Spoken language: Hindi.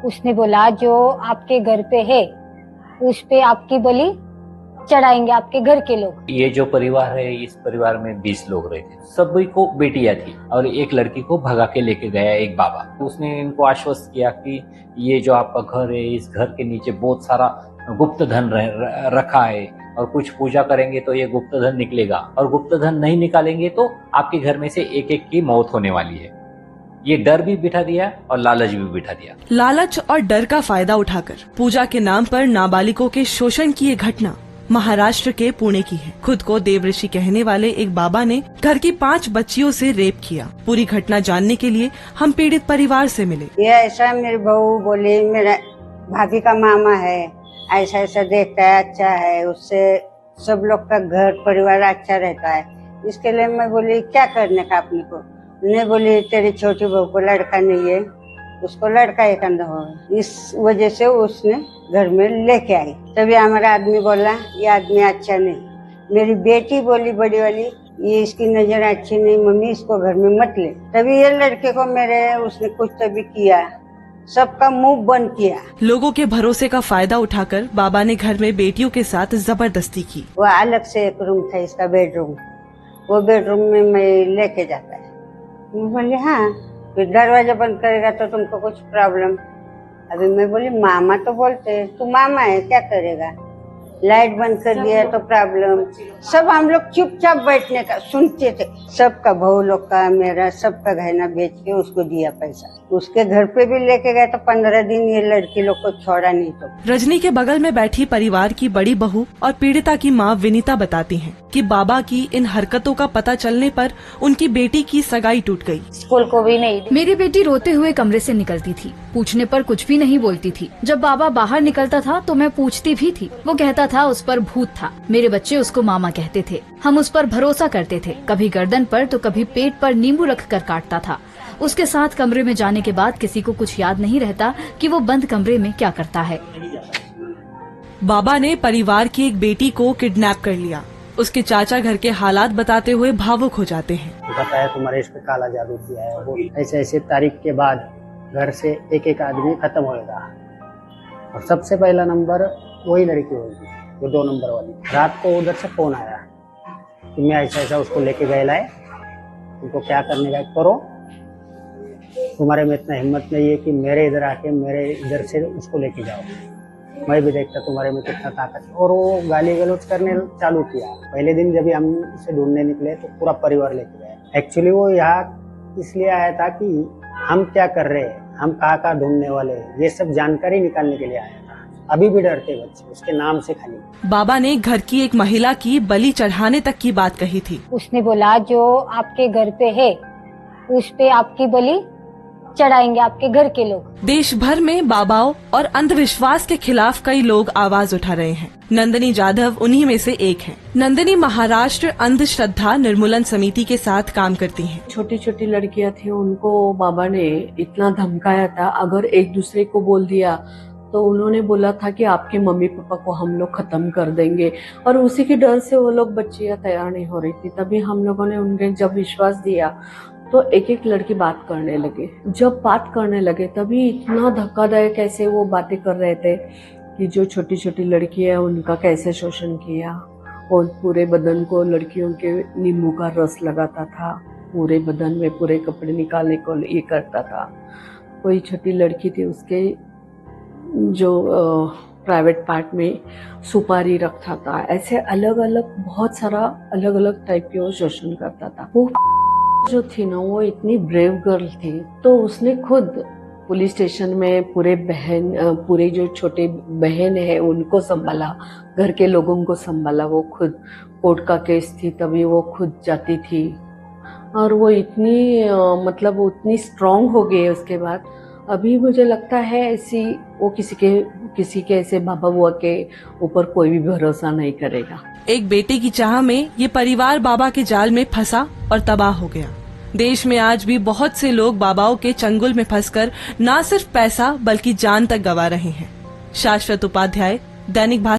उसने बोला जो आपके घर पे है उस पे आपकी बलि चढ़ाएंगे आपके घर के लोग। ये जो परिवार है, इस परिवार में 20 लोग रहते, सभी को बेटियां थी और एक लड़की को भगा के लेके गया एक बाबा। उसने इनको आश्वस्त किया कि ये जो आपका घर है, इस घर के नीचे बहुत सारा गुप्त धन रखा है और कुछ पूजा करेंगे तो ये गुप्त धन निकलेगा और गुप्त धन नहीं निकालेंगे तो आपके घर में से एक एक की मौत होने वाली है। ये डर भी बिठा दिया और लालच भी बिठा दिया। लालच और डर का फायदा उठाकर पूजा के नाम पर नाबालिगों के शोषण की ये घटना महाराष्ट्र के पुणे की है। खुद को देवऋषि कहने वाले एक बाबा ने घर की 5 बच्चियों से रेप किया। पूरी घटना जानने के लिए हम पीड़ित परिवार से मिले। ये ऐसा मेरे बहू बोले, मेरा भाभी का मामा है, ऐसा ऐसा देखता है, अच्छा है, उससे सब लोग का घर परिवार अच्छा रहता है। इसके लिए मैं बोली क्या करने का अपने को। ने बोली तेरी छोटी बहू को लड़का नहीं है, उसको लड़का एक अंधा हो, इस वजह से उसने घर में लेके आई। तभी हमारा आदमी बोला ये आदमी अच्छा नहीं। मेरी बेटी बोली बड़ी वाली ये इसकी नजर अच्छी नहीं मम्मी, इसको घर में मत ले। तभी ये लड़के को मेरे उसने कुछ तभी किया, सबका मुंह बंद किया। लोगों के भरोसे का फायदा उठाकर बाबा ने घर में बेटियों के साथ जबरदस्ती की। वो अलग से एक रूम था इसका बेडरूम, वो बेडरूम में मैं लेके जाता है। मैं बोली हाँ, फिर दरवाजा बंद करेगा तो तुमको कुछ प्रॉब्लम। अभी मैं बोली मामा तो बोलते, तू मामा है क्या करेगा, लाइट बंद कर दिया तो प्रॉब्लम। सब हम लोग चुपचाप बैठने का सुनते थे। सबका बहू लोग का मेरा सबका गहना बेच के उसको दिया पैसा। उसके घर पे भी लेके गए तो 15 दिन ये लड़की लोग को छोड़ा नहीं। तो रजनी के बगल में बैठी परिवार की बड़ी बहू और पीड़िता की मां विनीता बताती हैं कि बाबा की इन हरकतों का पता चलने पर उनकी बेटी की सगाई टूट गई। स्कूल को भी नहीं। मेरी बेटी रोते हुए कमरे से निकलती थी, पूछने पर कुछ भी नहीं बोलती थी। जब बाबा बाहर निकलता था तो मैं पूछती भी थी। वो कहता था उस पर भूत था। मेरे बच्चे उसको मामा कहते थे। हम उस पर भरोसा करते थे। कभी गर्दन पर तो कभी पेट पर नींबू रख कर काटता था। उसके साथ कमरे में जाने के बाद किसी को कुछ याद नहीं रहता कि वो बंद कमरे में क्या करता है। बाबा ने परिवार की एक बेटी को किडनैप कर लिया। उसके चाचा घर के हालात बताते हुए भावुक हो जाते हैं। बताया तुम्हारे इस पे काला जादू किया है, वो ऐसे ऐसे तारीख के बाद घर से एक एक आदमी खत्म होएगा और सबसे पहला नंबर वही लड़की होगी, वो 2 नंबर वाली। रात को उधर से फोन आया कि मैं ऐसा ऐसा उसको लेके गए लाए, तुमको क्या करने का करो, तुम्हारे में इतना हिम्मत नहीं है कि मेरे इधर आके मेरे इधर से उसको लेके जाओ, मैं भी देखता तुम्हारे में कितना ताकत है। और वो गाली गलौज करने चालू किया। पहले दिन जब हम उसे ढूंढने निकले तो पूरा परिवार लेके गए। एक्चुअली वो यहाँ इसलिए आया था कि हम क्या कर रहे हैं, हम कहाँ ढूंढने वाले हैं, ये सब जानकारी निकालने के लिए आया था। अभी भी डरते बच्चे उसके नाम से खाली। बाबा ने घर की एक महिला की बलि चढ़ाने तक की बात कही थी। उसने बोला जो आपके घर पे है उस पे आपकी बलि चढ़ाएंगे आपके घर के लोग। देश भर में बाबाओं और अंधविश्वास के खिलाफ कई लोग आवाज उठा रहे हैं। नंदिनी जाधव उन्हीं में से एक हैं। नंदिनी महाराष्ट्र अंधश्रद्धा निर्मूलन समिति के साथ काम करती हैं। छोटी छोटी लड़कियां थी, उनको बाबा ने इतना धमकाया था, अगर एक दूसरे को बोल दिया तो उन्होंने बोला था कि आपके मम्मी पापा को हम लोग खत्म कर देंगे। और उसी के डर से वो लोग बच्चियां तैयार नहीं हो रही थी। तभी हम लोगों ने उन्हें जब विश्वास दिया तो एक एक लड़की बात करने लगे। जब बात करने लगे तभी इतना धक्कादायक कैसे वो बातें कर रहे थे कि जो छोटी छोटी लड़कियां हैं उनका कैसे शोषण किया, और पूरे बदन को लड़कियों के नींबू का रस लगाता था, पूरे बदन में पूरे कपड़े निकालने को ये करता था। कोई छोटी लड़की थी, उसके जो प्राइवेट पार्ट में सुपारी रखता था। ऐसे अलग अलग बहुत सारा अलग अलग टाइप के वो शोषण करता था। वो जो थी ना, वो इतनी ब्रेव गर्ल थी, तो उसने खुद पुलिस स्टेशन में पूरे जो छोटे बहन है उनको संभाला, घर के लोगों को संभाला। वो खुद कोर्ट का केस थी तभी वो खुद जाती थी। और वो इतनी मतलब उतनी स्ट्रांग हो गई उसके बाद। अभी मुझे लगता है ऐसी वो किसी के ऐसे बाबा बुआ के ऊपर कोई भी भरोसा नहीं करेगा। एक बेटे की चाह में ये परिवार बाबा के जाल में फंसा और तबाह हो गया। देश में आज भी बहुत से लोग बाबाओं के चंगुल में फंसकर न सिर्फ पैसा बल्कि जान तक गंवा रहे हैं। शाश्वत उपाध्याय, दैनिक भास्कर।